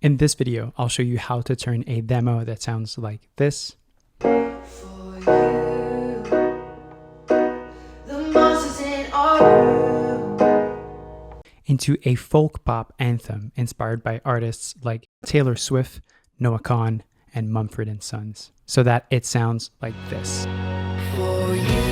In this video, I'll show you how to turn a demo that sounds like this into a folk pop anthem inspired by artists like Taylor Swift, Noah Kahan, and Mumford and Sons, so that it sounds like this. For you.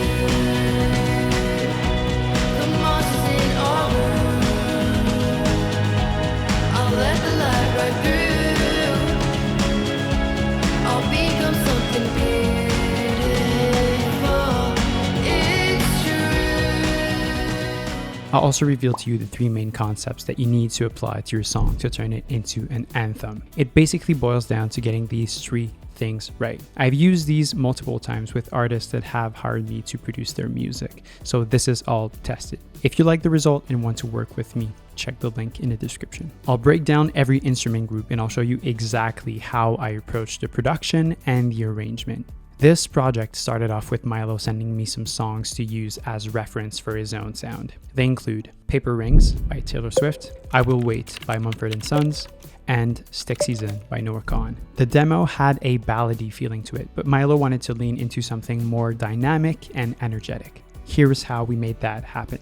I'll also reveal to you the three main concepts that you need to apply to your song to turn it into an anthem. It basically boils down to getting these three things right. I've used these multiple times with artists that have hired me to produce their music, so this is all tested. If you like the result and want to work with me, check the link in the description. I'll break down every instrument group and I'll show you exactly how I approach the production and the arrangement. This project started off with Milo sending me some songs to use as reference for his own sound. They include Paper Rings by Taylor Swift, I Will Wait by Mumford & Sons, and Stick Season by Noah Kahan. The demo had a ballady feeling to it, but Milo wanted to lean into something more dynamic and energetic. Here's how we made that happen.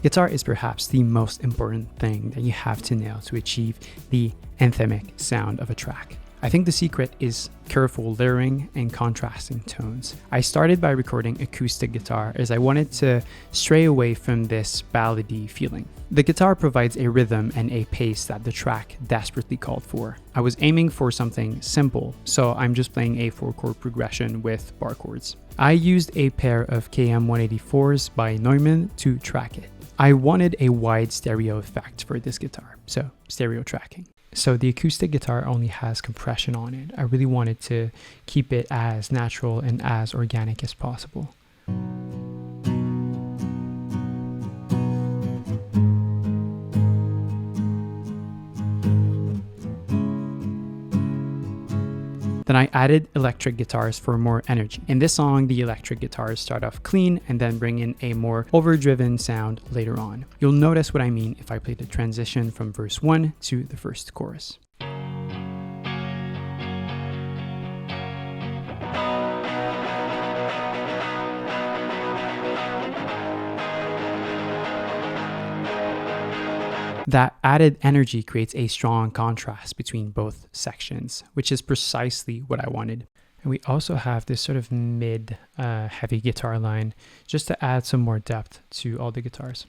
Guitar is perhaps the most important thing that you have to nail to achieve the anthemic sound of a track. I think the secret is careful layering and contrasting tones. I started by recording acoustic guitar as I wanted to stray away from this ballady feeling. The guitar provides a rhythm and a pace that the track desperately called for. I was aiming for something simple, so I'm just playing a 4-chord progression with bar chords. I used a pair of KM184s by Neumann to track it. I wanted a wide stereo effect for this guitar, so stereo tracking. So the acoustic guitar only has compression on it. I really wanted to keep it as natural and as organic as possible. Then I added electric guitars for more energy. In this song, the electric guitars start off clean and then bring in a more overdriven sound later on. You'll notice what I mean if I play the transition from verse 1 to the first chorus. That added energy creates a strong contrast between both sections, which is precisely what I wanted. And we also have this sort of mid heavy guitar line just to add some more depth to all the guitars.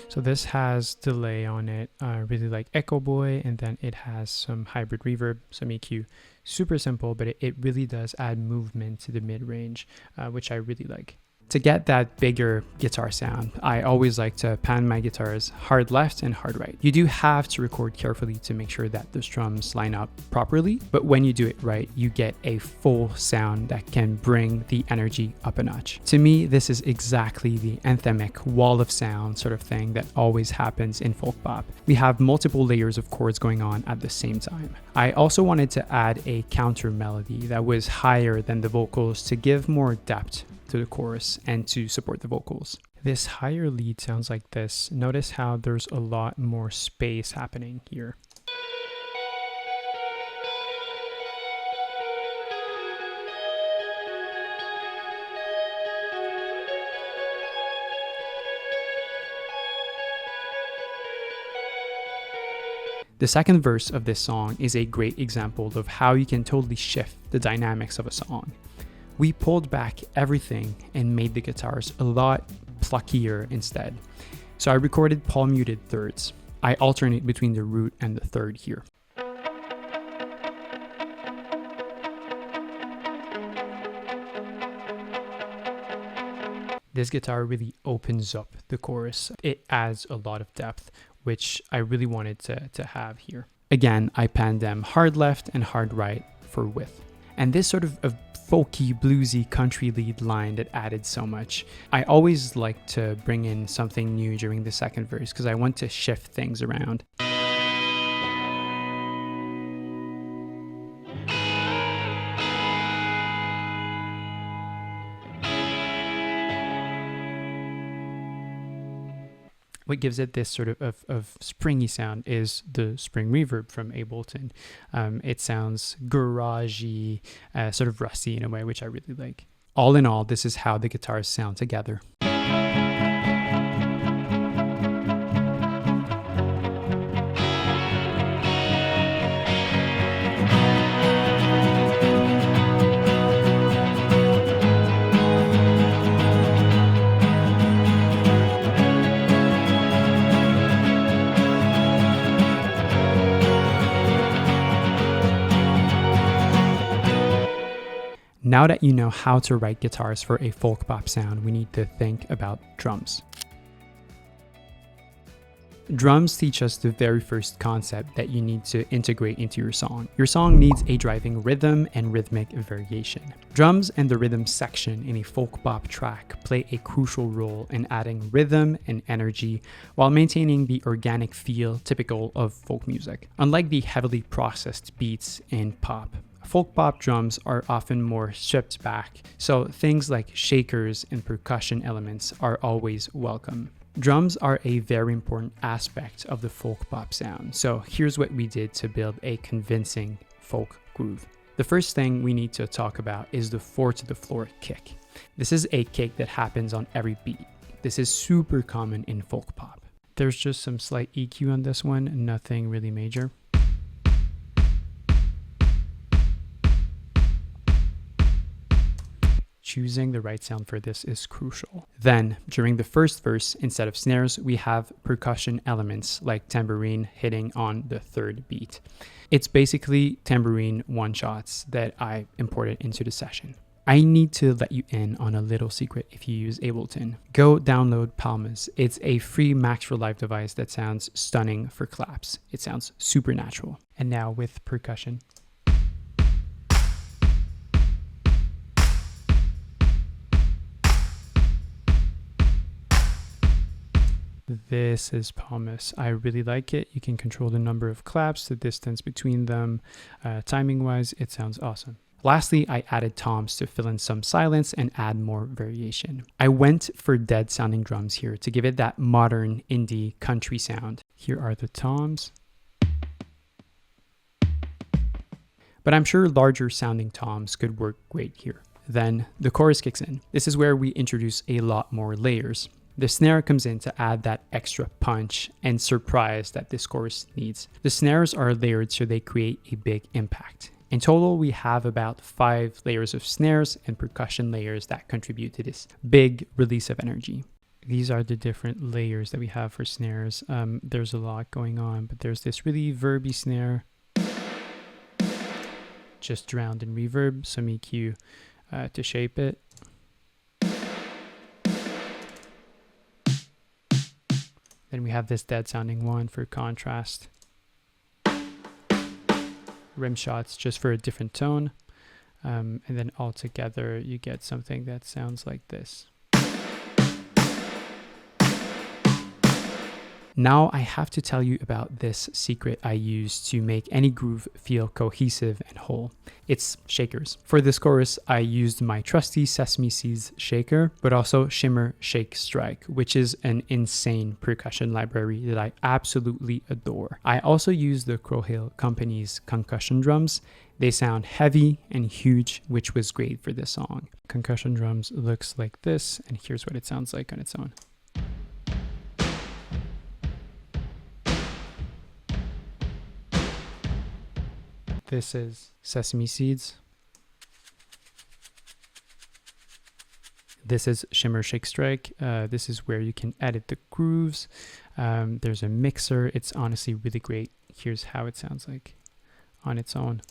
So this has delay on it, really like Echo Boy, and then it has some hybrid reverb, some EQ. Super simple, but it really does add movement to the mid-range, which I really like. To get that bigger guitar sound, I always like to pan my guitars hard left and hard right. You do have to record carefully to make sure that the strums line up properly, but when you do it right, you get a full sound that can bring the energy up a notch. To me, this is exactly the anthemic wall of sound sort of thing that always happens in folk pop. We have multiple layers of chords going on at the same time. I also wanted to add a counter melody that was higher than the vocals to give more depth to the chorus and to support the vocals. This higher lead sounds like this. Notice how there's a lot more space happening here. The second verse of this song is a great example of how you can totally shift the dynamics of a song. We pulled back everything and made the guitars a lot pluckier instead. So I recorded palm muted thirds. I alternate between the root and the third here. This guitar really opens up the chorus. It adds a lot of depth, which I really wanted to have here. Again, I panned them hard left and hard right for width. And this sort of a folky, bluesy country lead line that added so much. I always like to bring in something new during the second verse because I want to shift things around. What gives it this sort of springy sound is the spring reverb from Ableton. It sounds garagey, sort of rusty in a way, which I really like. All in all, this is how the guitars sound together. Now that you know how to write guitars for a folk pop sound, we need to think about drums. Drums teach us the very first concept that you need to integrate into your song. Your song needs a driving rhythm and rhythmic variation. Drums and the rhythm section in a folk pop track play a crucial role in adding rhythm and energy while maintaining the organic feel typical of folk music. Unlike the heavily processed beats in pop, folk pop drums are often more stripped back, so things like shakers and percussion elements are always welcome. Drums are a very important aspect of the folk pop sound, so here's what we did to build a convincing folk groove. The first thing we need to talk about is the 4-to-the-floor kick. This is a kick that happens on every beat. This is super common in folk pop. There's just some slight EQ on this one, nothing really major. Choosing the right sound for this is crucial. Then, during the first verse, instead of snares, we have percussion elements like tambourine hitting on the third beat. It's basically tambourine one-shots that I imported into the session. I need to let you in on a little secret if you use Ableton. Go download Palmas. It's a free Max for Live device that sounds stunning for claps. It sounds super natural. And now with percussion. This is Palmas. I really like it. You can control the number of claps, the distance between them. Timing wise, it sounds awesome. Lastly, I added toms to fill in some silence and add more variation. I went for dead sounding drums here to give it that modern indie country sound. Here are the toms. But I'm sure larger sounding toms could work great here. Then the chorus kicks in. This is where we introduce a lot more layers. The snare comes in to add that extra punch and surprise that this chorus needs. The snares are layered so they create a big impact. In total, we have about 5 layers of snares and percussion layers that contribute to this big release of energy. These are the different layers that we have for snares. There's a lot going on, but there's this really verby snare, just drowned in reverb, some EQ to shape it. Then we have this dead sounding one for contrast. Rim shots just for a different tone. And then all together you get something that sounds like this. Now I have to tell you about this secret I use to make any groove feel cohesive and whole. It's shakers. For this chorus, I used my trusty Sesame Seeds shaker, but also Shimmer Shake Strike, which is an insane percussion library that I absolutely adore. I also use the Crow Hill Company's concussion drums. They sound heavy and huge, which was great for this song. Concussion drums looks like this, and here's what it sounds like on its own. This is Sesame Seeds. This is Shimmer Shake Strike. This is where you can edit the grooves. There's a mixer. It's honestly really great. Here's how it sounds like on its own.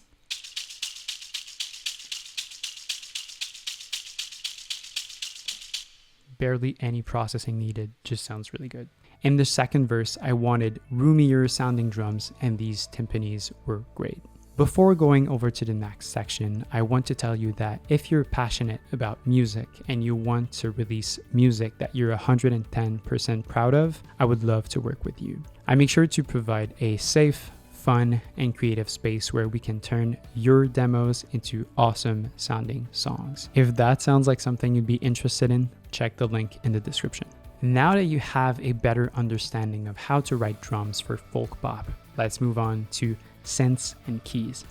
Barely any processing needed, just sounds really good. In the second verse, I wanted roomier sounding drums, and these timpanis were great. Before going over to the next section, I want to tell you that if you're passionate about music and you want to release music that you're 110% proud of, I would love to work with you. I make sure to provide a safe, fun, and creative space where we can turn your demos into awesome sounding songs. If that sounds like something you'd be interested in, check the link in the description. Now that you have a better understanding of how to write drums for folk pop, let's move on to synths and keys.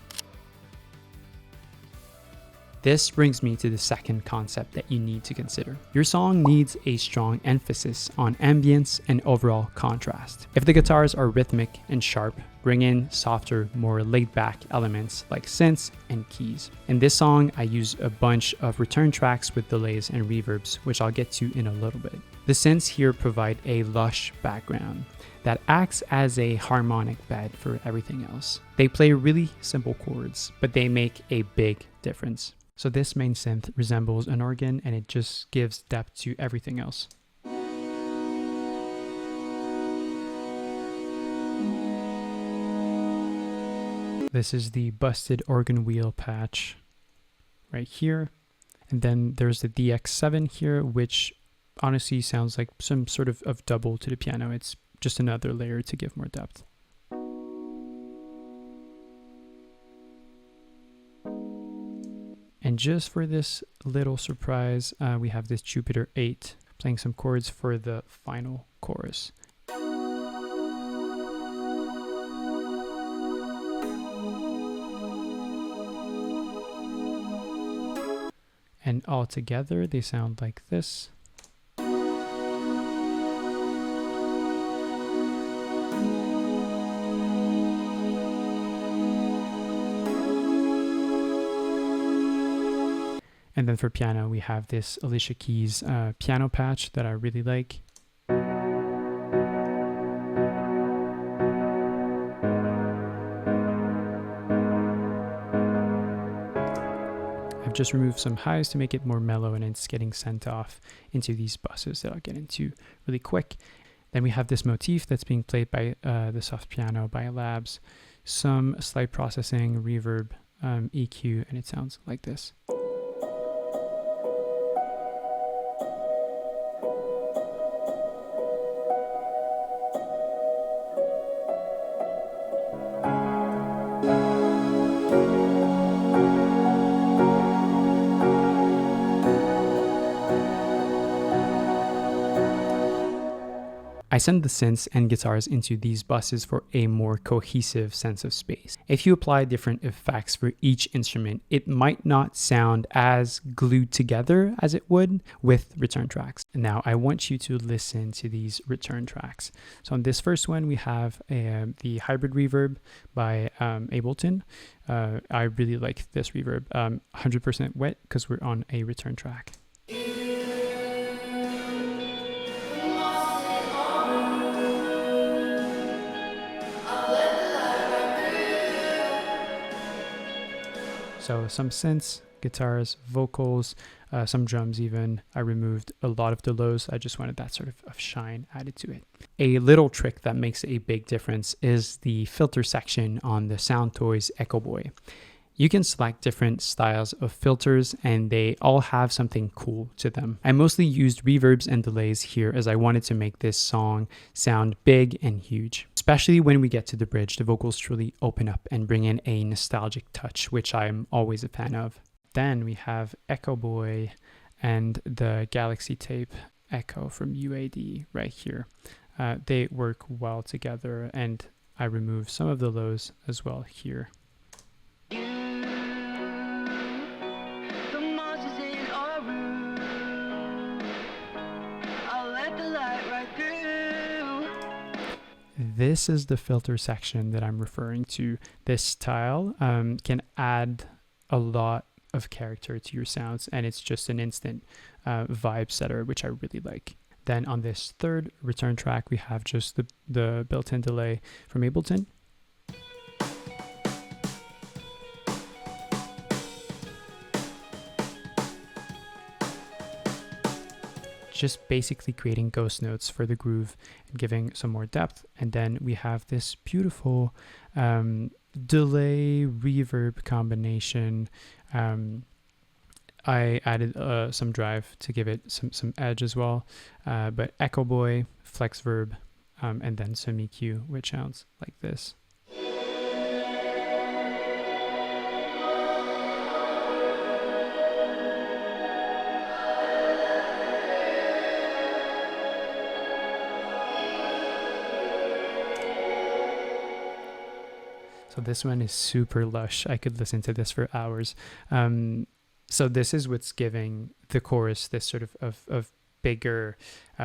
This brings me to the second concept that you need to consider. Your song needs a strong emphasis on ambience and overall contrast. If the guitars are rhythmic and sharp, bring in softer, more laid-back elements like synths and keys. In this song, I use a bunch of return tracks with delays and reverbs, which I'll get to in a little bit. The synths here provide a lush background that acts as a harmonic bed for everything else. They play really simple chords, but they make a big difference. So this main synth resembles an organ and it just gives depth to everything else. This is the busted organ wheel patch right here. And then there's the DX7 here, which honestly sounds like some sort of double to the piano. It's just another layer to give more depth. And just for this little surprise, we have this Jupiter 8 playing some chords for the final chorus. And all together, they sound like this. And then for piano, we have this Alicia Keys piano patch that I really like. I've just removed some highs to make it more mellow, and it's getting sent off into these buses that I'll get into really quick. Then we have this motif that's being played by the soft piano by Labs, some slight processing, reverb, EQ, and it sounds like this. I send the synths and guitars into these buses for a more cohesive sense of space. If you apply different effects for each instrument, it might not sound as glued together as it would with return tracks. Now, I want you to listen to these return tracks. So on this first one, we have the hybrid reverb by Ableton. I really like this reverb, 100% wet because we're on a return track. So some synths, guitars, vocals, some drums even. I removed a lot of the lows. I just wanted that sort of shine added to it. A little trick that makes a big difference is the filter section on the Soundtoys Echo Boy. You can select different styles of filters and they all have something cool to them. I mostly used reverbs and delays here as I wanted to make this song sound big and huge. Especially when we get to the bridge, the vocals truly open up and bring in a nostalgic touch, which I'm always a fan of. Then we have Echo Boy and the Galaxy Tape Echo from UAD right here. They work well together and I remove some of the lows as well here. This is the filter section that I'm referring to. This style can add a lot of character to your sounds, and it's just an instant vibe setter, which I really like. Then on this third return track, we have just the built-in delay from Ableton. just basically creating ghost notes for the groove and giving some more depth. And then we have this beautiful delay reverb combination. I added some drive to give it some edge as well, but Echo Boy, flex verb, and then some EQ, which sounds like this. So this one is super lush. I could listen to this for hours. So this is what's giving the chorus this sort of bigger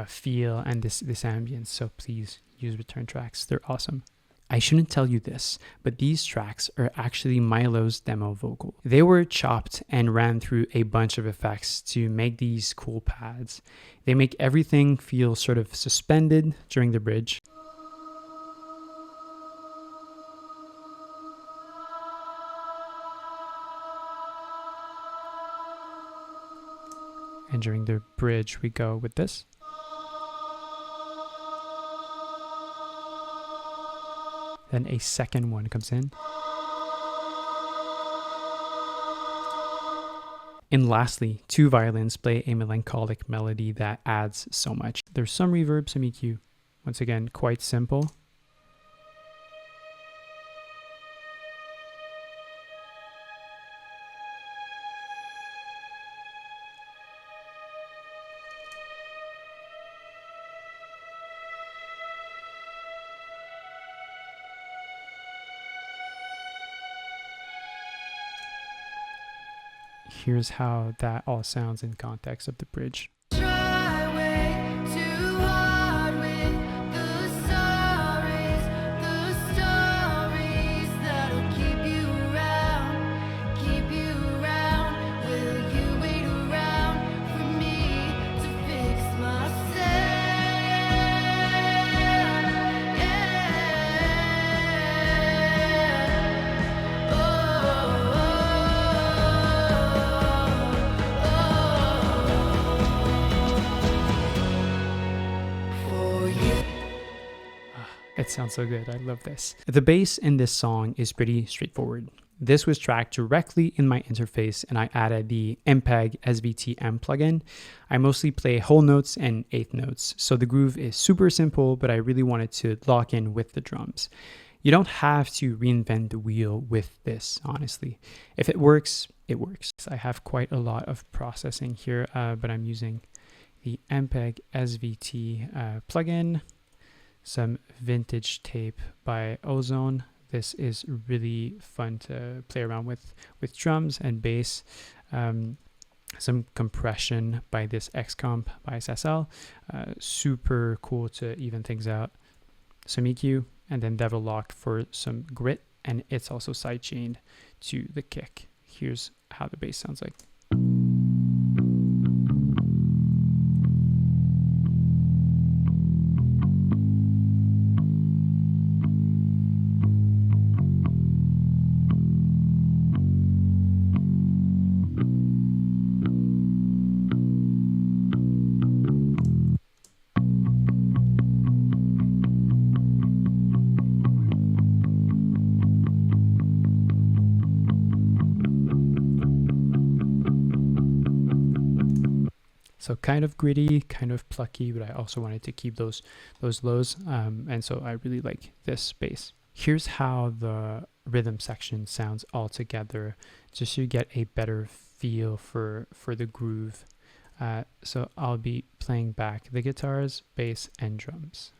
feel and this ambience. So please use return tracks. They're awesome. I shouldn't tell you this, but these tracks are actually Milo's demo vocal. They were chopped and ran through a bunch of effects to make these cool pads. They make everything feel sort of suspended during the bridge. And during the bridge, we go with this. Then a second one comes in. And lastly, two violins play a melancholic melody that adds so much. There's some reverb, some EQ. Once again, quite simple. Here's how that all sounds in context of the bridge. It sounds so good. I love this. The bass in this song is pretty straightforward. This was tracked directly in my interface and I added the MPEG SVT-M plugin. I mostly play whole notes and eighth notes, so the groove is super simple, but I really wanted to lock in with the drums. You don't have to reinvent the wheel with this, honestly. If it works, it works. I have quite a lot of processing here, but I'm using the MPEG SVT plugin. Some vintage tape by Ozone. This is really fun to play around with drums and bass. Some compression by this X-Comp by SSL. Super cool to even things out. Some EQ, and then Devil Lock for some grit, and it's also sidechained to the kick. Here's how the bass sounds like. So kind of gritty, kind of plucky, but I also wanted to keep those lows. And so I really like this bass. Here's how the rhythm section sounds all together, just so you get a better feel for the groove. So I'll be playing back the guitars, bass, and drums.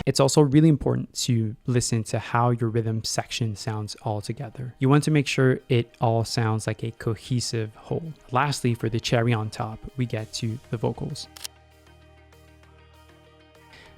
It's also really important to listen to how your rhythm section sounds all together. You want to make sure it all sounds like a cohesive whole. Lastly, for the cherry on top, we get to the vocals.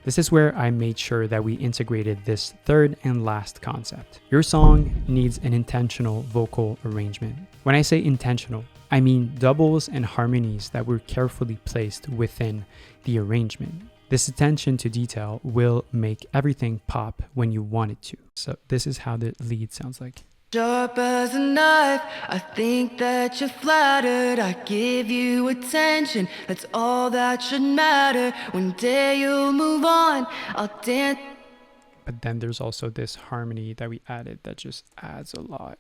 This is where I made sure that we integrated this third and last concept. Your song needs an intentional vocal arrangement. When I say intentional, I mean doubles and harmonies that were carefully placed within the arrangement. This attention to detail will make everything pop when you want it to. So this is how the lead sounds like. Sharp as a knife, I think that you're flattered. I give you attention, that's all that should matter. One day you'll move on, I'll dance. But then there's also this harmony that we added that just adds a lot.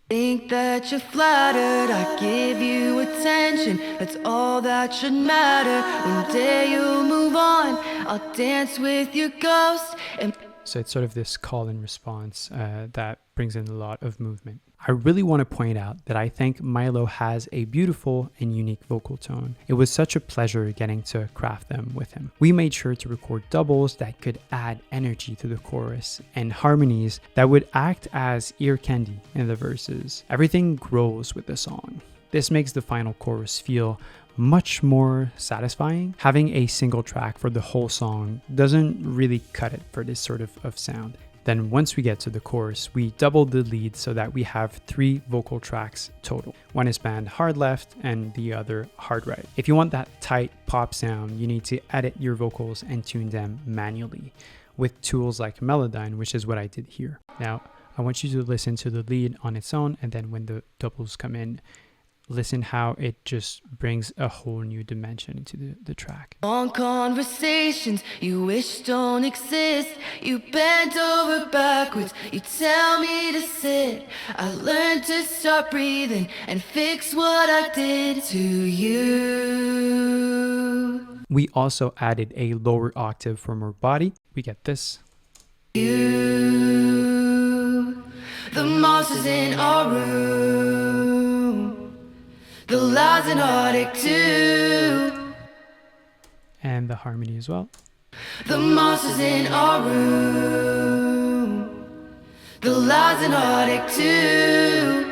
Think that you're flattered, I give you attention, that's all that should matter. One day you'll move on, I'll dance with your ghost. And so it's sort of this call and response that brings in a lot of movement. I really want to point out that I think Milo has a beautiful and unique vocal tone. It was such a pleasure getting to craft them with him. We made sure to record doubles that could add energy to the chorus and harmonies that would act as ear candy in the verses. Everything grows with the song. This makes the final chorus feel much more satisfying. Having a single track for the whole song doesn't really cut it for this sort of sound. Then once we get to the chorus, we double the lead so that we have 3 vocal tracks total. One is band hard left and the other hard right. If you want that tight pop sound, you need to edit your vocals and tune them manually with tools like Melodyne, which is what I did here. Now, I want you to listen to the lead on its own, and then when the doubles come in, listen how it just brings a whole new dimension into the track. long conversations you wish don't exist. You bend over backwards, you tell me to sit. I learned to start breathing and fix what I did to you. We also added a lower octave for more body. We get this. You, the monsters in our room. The lies in Arctic too. And the harmony as well. The monsters in our room. The lies in Arctic too.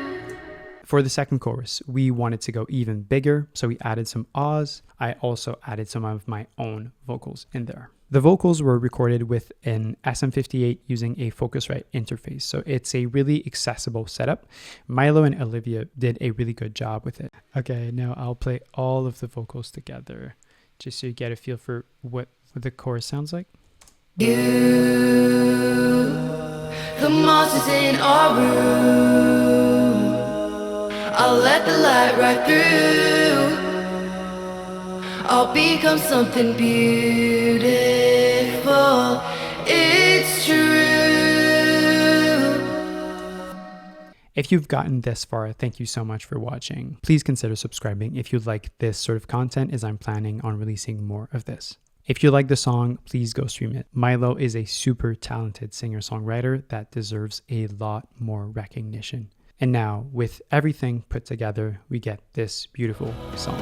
For the second chorus, we wanted to go even bigger, so we added some ahs. I also added some of my own vocals in there. The vocals were recorded with an SM58 using a Focusrite interface, so it's a really accessible setup. Milo and Olivia did a really good job with it. Okay, now I'll play all of the vocals together, just so you get a feel for what the chorus sounds like. You, the monsters in our room. I'll let the light right through. I'll become something beautiful. It's true. If you've gotten this far, thank you so much for watching. Please consider subscribing if you like this sort of content, as I'm planning on releasing more of this. If you like the song, please go stream it. Milo is a super talented singer-songwriter that deserves a lot more recognition. And now, with everything put together, we get this beautiful song.